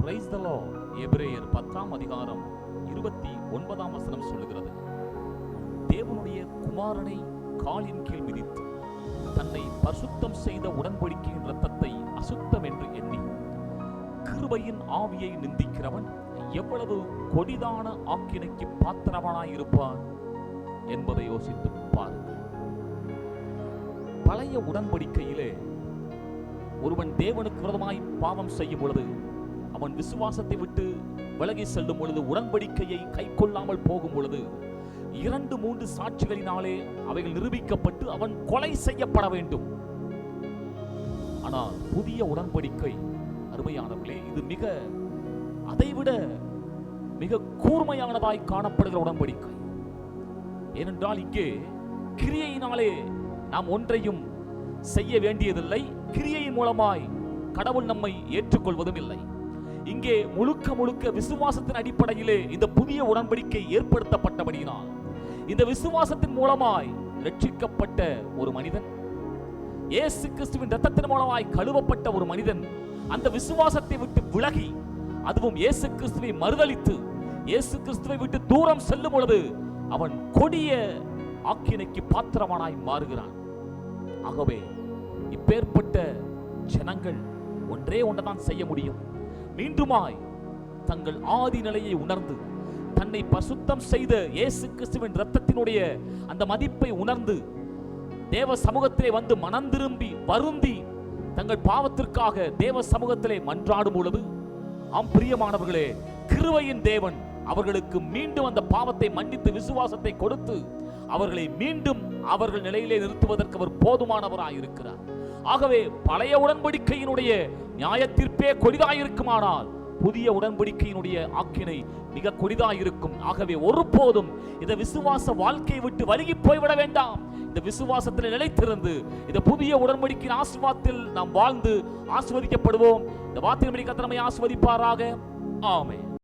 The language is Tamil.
Praise the Lord. எபிரேயர் 10ஆம் அதிகாரம் 29ஆம் வசனம் சொல்லுகிறது, தேவனுடைய குமாரனை காலின் கீழ் மிதித்து தன்னை பரிசுத்தம் செய்த உடன்படிக்கையின் இரத்தத்தை அசுத்தம் என்று எண்ணி கிருபையின் ஆவியை நிந்திக்கிறவன் எவ்வளவு கொடிதான ஆக்கினைக்கு பாத்திரவானாயிருப்பான் என்பதை யோசித்து பாருங்கள். பழைய உடன்படிக்கையிலே ஒருவன் தேவனுக்கு விரோதமாய் பாவம் செய்யும் பொழுது, அவன் விசுவாசத்தை விட்டு விலகி செல்லும் பொழுது, உடன்படிக்கையை கை கொள்ளாமல் போகும் பொழுது 2-3 சாட்சிகளினாலே அவைகள் நிரூபிக்கப்பட்டு அவன் கொலை செய்யப்பட வேண்டும். ஆனால் புதிய உடன்படிக்கை அருமையானவர்களே, இது அதைவிட மிக கூர்மையானதாய் காணப்படுகிற உடன்படிக்கை. ஏனென்றால் இங்கே கிரியையினாலே நாம் ஒன்றையும் செய்ய வேண்டியதில்லை, கிரியையின் மூலமாய் கடவுள் நம்மை ஏற்றுக்கொள்வதும் இல்லை. இங்கே முழுக்க விசுவாசத்தின் அடிப்படையிலே இந்த புதிய உடன்படிக்கை ஏற்படுத்தப்பட்டபடியினால், இந்த விசுவாசத்தின் மூலமாய் ரட்சிக்கப்பட்ட ஒரு மனிதன், இயேசு கிறிஸ்துவின் இரத்தத்தின் மூலமாய் கழுவப்பட்ட ஒரு மனிதன் அந்த விசுவாசத்தை விட்டு விலகி, அதுவும் இயேசு கிறிஸ்துவை மறுதலித்து இயேசு கிறிஸ்துவை விட்டு தூரம் செல்லும் பொழுது அவன் கொடிய ஆக்கினைக்கு பாத்திரவானாய் மாறுகிறான். ஆகவே இப்பேற்பட்ட ஜனங்கள் ஒன்றே ஒன்றைதான் செய்ய முடியும், மீண்டுமாய் தங்கள் ஆதி நிலையை உணர்ந்து தன்னை பரிசுத்தம் செய்த இயேசு கிறிஸ்துவின் இரத்தத்தினுடைய அந்த மதிப்பை உணர்ந்து தேவ சமூகத்திலே வந்து மனம் திரும்பி வருந்தி தங்கள் பாவத்திற்காக தேவ சமூகத்திலே மன்றாடும் பொழுது, ஆம் பிரியமானவர்களே, கிருபையின் தேவன் அவர்களுக்கு மீண்டும் அந்த பாவத்தை மன்னித்து விசுவாசத்தை கொடுத்து அவர்களை மீண்டும் அவர்கள் நிலையிலே நிறுத்துவதற்கு அவர் போதுமானவராய் இருக்கிறார். ஆகவே பழைய உடன்படிக்கையினுடைய நியாயத்தீர்ப்பே கொடிதாயிருக்குமானால் புதிய உடன்படிக்கையினுடைய ஆக்கினை மிக கொடிதாயிருக்கும். ஆகவே ஒருபோதும் இந்த விசுவாச வாழ்க்கையை விட்டு வருகி போய்விட வேண்டாம். இந்த விசுவாசத்தில் நிலைத்திருந்து இந்த புதிய உடன்படிக்கையின் ஆசீர்வாதத்தில் நாம் வாழ்ந்து ஆசீர்வதிக்கப்படுவோம். இந்த வார்த்தையின்படி கர்த்தர் நம்மை ஆசீர்வதிப்பாராக. ஆமென்.